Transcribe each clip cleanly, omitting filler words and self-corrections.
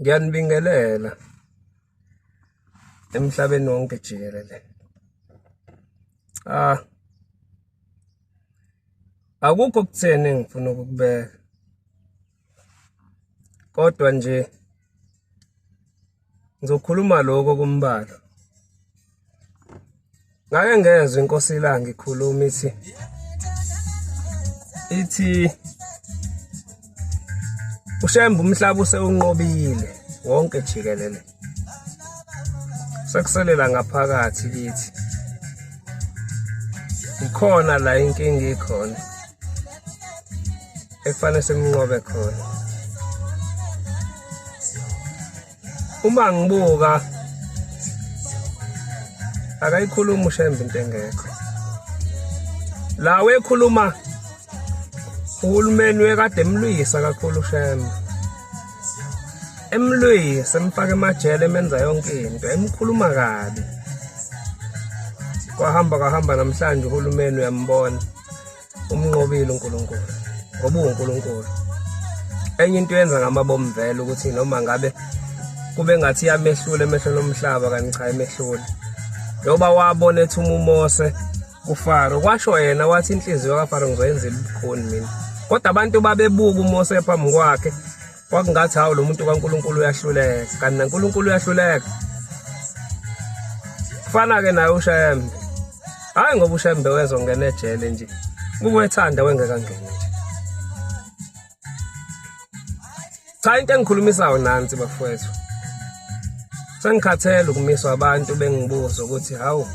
Ngiyanibingelela emhlabeni wonke jikelele. Akukho kutheni engifuna ukubeka. Kodwa nje ngizokhuluma lokho kumbalo. Ngake ngezwe inkosi ilanga ikhuluma ithi uShembe umhlaba usewunqobile wonke jikelele. Sekuselela ngaphakathi kithi. Ikhona la inkinga ikhona. Ekufanele simnqobe khona. Uma ngibuka akayikhuluma uShembe into engekho. La wekhuluma uhulumeni wekade emlwisa kakhulu uShembe. Emlwisa emfaka emajele emenza yonke into, emkhuluma kabi. Kwahamba namhlanje uhulumeni uyambona umnqobile uNkulunkulu ngoba uNkulunkulu. Enye into yenza ngamabomu vele ukuthi noma ngabe kube ngathi yamehlule emehlweni omhlaba kanti cha emehlule. Njoba wabona ethi uMose kuFaro kwasho yena wathi inhliziyo kaFaro ngizoyenzela ubukhoni mina. Kodwa abantu babebuka uMose phambi kwakhe kwakungathi hawu lo muntu kaNkulunkulu uyahluleka kanti naNkulunkulu uyahluleka. Kufana ke naye uShembe. Hayi ngoba uShembe wezongena ejele nje. Kukwethanda wengeka ngene nje. Cha into engikhulumisayo nansi bafowethu. Sengikhathele ukumiswa abantu bengibuza ukuthi hawu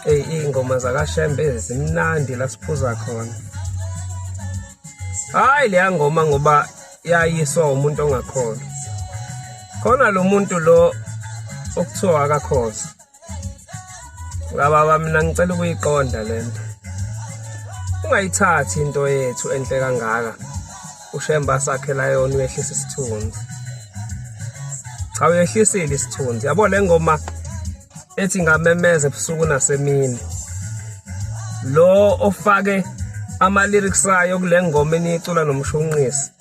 ingoma zakaShembe zimnandi la siphuza khona. Hayi le ngoma ngoba yayiswa umuntu ongakhona. Khona lo muntu lo okuthiwa akaKhoza. Ngaba mina ngicela ukuyiqonda lento. Ungayithathi into yethu enhle kangaka. uShembe asakhela yona uyehlisa isithunzi. Cha uyehlisile isithunzi. Yabo le ngoma ethi ngamemeze ebusuku nasemini. Lo ofake ama lyrics ayo kule ngoma eniyicula nomshunqisi.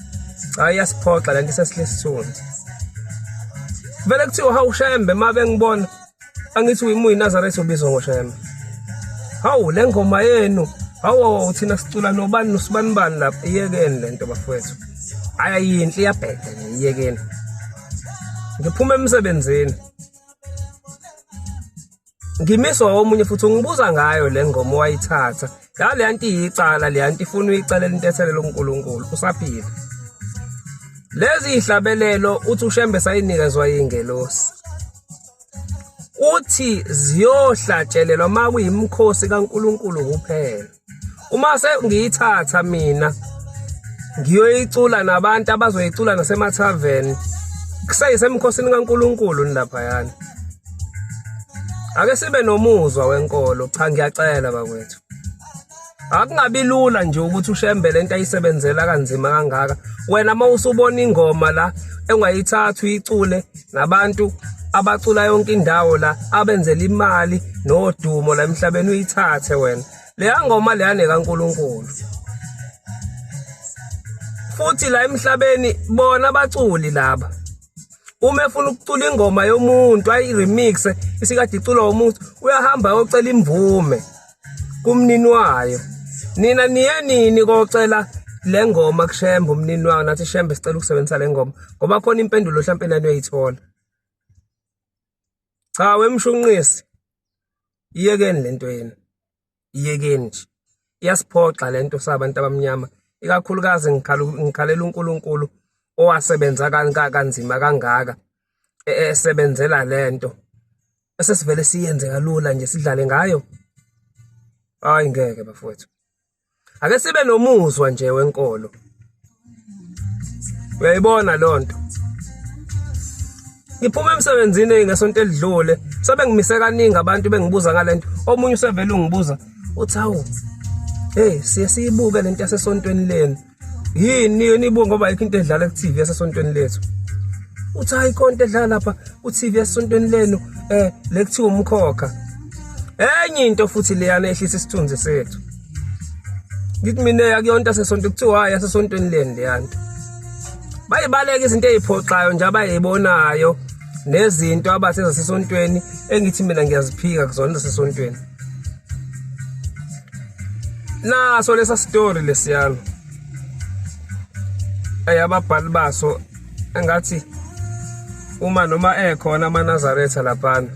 Cha iyasiphoxa lento sesihlisithunzi. Vele kuthiwa hawu uShembe mabe ngibona angithi uyimuyi Nazareth ubizwa ngoShembe. Hawu le ngoma yenu hawu thina sicula nobani nosibani lapha iyekeni lento bafowethu. Ayayinhle iyabheka iyekeni. Ngiphuma emsebenzini. Ngimiswa omunye futhi ungibuza ngayo le ngoma wayithatha. Yale yanti iyicala le yanti ifuna uyicalela into ethelele uNkulunkulu usaphila. Lezi ihlabelelo uthi uShembe sayinikezwa ingelosi. Uthi ziyohlatshelelwa makuyimkhosi kaNkulunkulu kuphela. Uma ngiyithatha mina ngiyoyicula nabantu abazoyicula nasemathaveni kuseyisemkhosini kaNkulunkulu lapha yana. Ake sibe nomuzwa wenkolo cha ngiyacela bakwethu. Akungabi lula nje ukuthi uShembe lento ayisebenzela kanzima kangaka. Wena mawusubona ingoma la engayithatha uyicule nabantu abacula yonke indawo la abenzela imali nodumo la emhlabeni uyithathe wena. Le ngoma le yane kaNkulunkulu. Futhi la emhlabeni bona abaculi laba. Uma efuna ukucula ingoma yomuntu ayi remix isikade iculwa umuntu uyahamba yocela imvume kumnini wayo. Nina niye nini kocela le ngoma kuShembe umnini wayo nathi Shembe sicela ukusebenzisa le ngoma ngoba khona impendulo mhlawumbe nani uyayithola. Cha wemshunqisi iyekeni lento yena. Iyekeni nje. Iyasiphoxa lento sabantu abamnyama ikakhulukazi ngikhalela uNkulunkulu owasebenza kanzima kangaka esebenzela lento esesivele siyenze kalula nje sidlale ngayo. Hayi ngeke bafowethu. Ake sibe nomuzwa nje wenkolo. Uyayibona lonto. Ngiphuma emsebenzini ngesonto elidlule sobe ngimise kaningi abantu bengibuza ngalento. Omunye usevele ungibuza uthi hawu siye siyibuke lento yasesontweni lenu. Yini nibuka ngoba ayikho into edlala ku TV yasesontweni lethu. Uthi hayi konke edlala lapha ku TV yasesontweni lenu lekuthiwa umkhokha. Enye into futhi leyana ehlisa isithunzi sethu. Ngithi mina akuyonto asesonto kuthiwa hayi asesontweni leni leyanto. bayibaleka izinto eziphoxayo nje abayibonayo nezinto abathe zasesontweni engithi mina ngiyaziphika kuzona zasesontweni. Naso lesa story lesiyana ababhali baso engathi uma noma ekhona amaNazaretha laphana.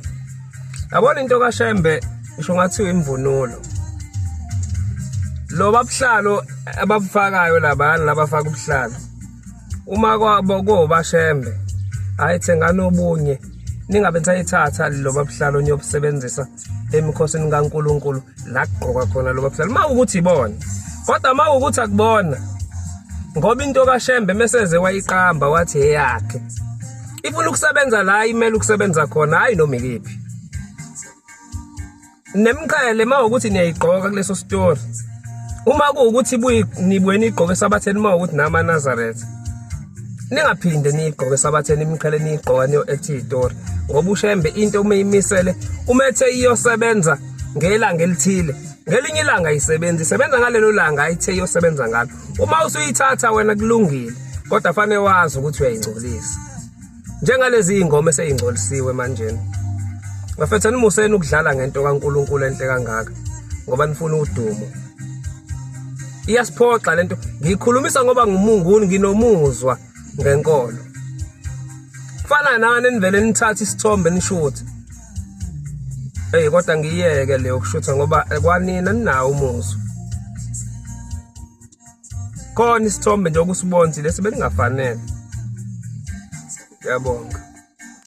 Yabona into kaShembe isho ngathi imvunulo. Lo babuhlalo ababufakayo labana labafaka ubuhlalo. Uma kwabo koba Shembe ayithenga nobunye ningabe ntsayithatha lo babuhlalo niyobusebenzisa emikhosini kaNkuluNkulu la kugqoka khona lo babuhlalo. Mawukuthi ibona. Kodwa mawukuthi akubona. Ngoba into kaShembe meseze wayiqamba wathi eyakhe. Ifuna ukusebenza la imele ukusebenza khona hayi noma ikephi. Nemqhele mawukuthi niyayigqoka kuleso story. Uma kuukuthi nibweni igqoke sabatheni mawukuthi namaNazaretha. Ningaphinde niyigqoke sabatheni imqhele niyigqoka niyo ethi istory. Ngoba uShembe into umeyimisele umethe iyosebenza ngelanga elithile. Ngelinye ilanga isebenza isebenza ngalelo langa ayithe iyosebenza ngalo. Uma usuyithatha wena kulungile kodwa fanele wazi ukuthi uyayingcolisa. Njengalezi ingoma eseyingcolisiwe manje. Bafethu nimuseni ukudlala ngento kaNkuluNkulu enhle kangaka ngoba nifuna udumo. Iyasiphoxa lento ngikhulumisa ngoba ngumunguni nginomuzwa ngenkolo. Kufana nani nivele nithatha isithombe nishuthi. Kodwa ngiyeke leyo kushutha ngoba kwanina ninawo umuzwa. Khona isithombe nje okusibonzi lesi beningafanele. Ngiyabonga.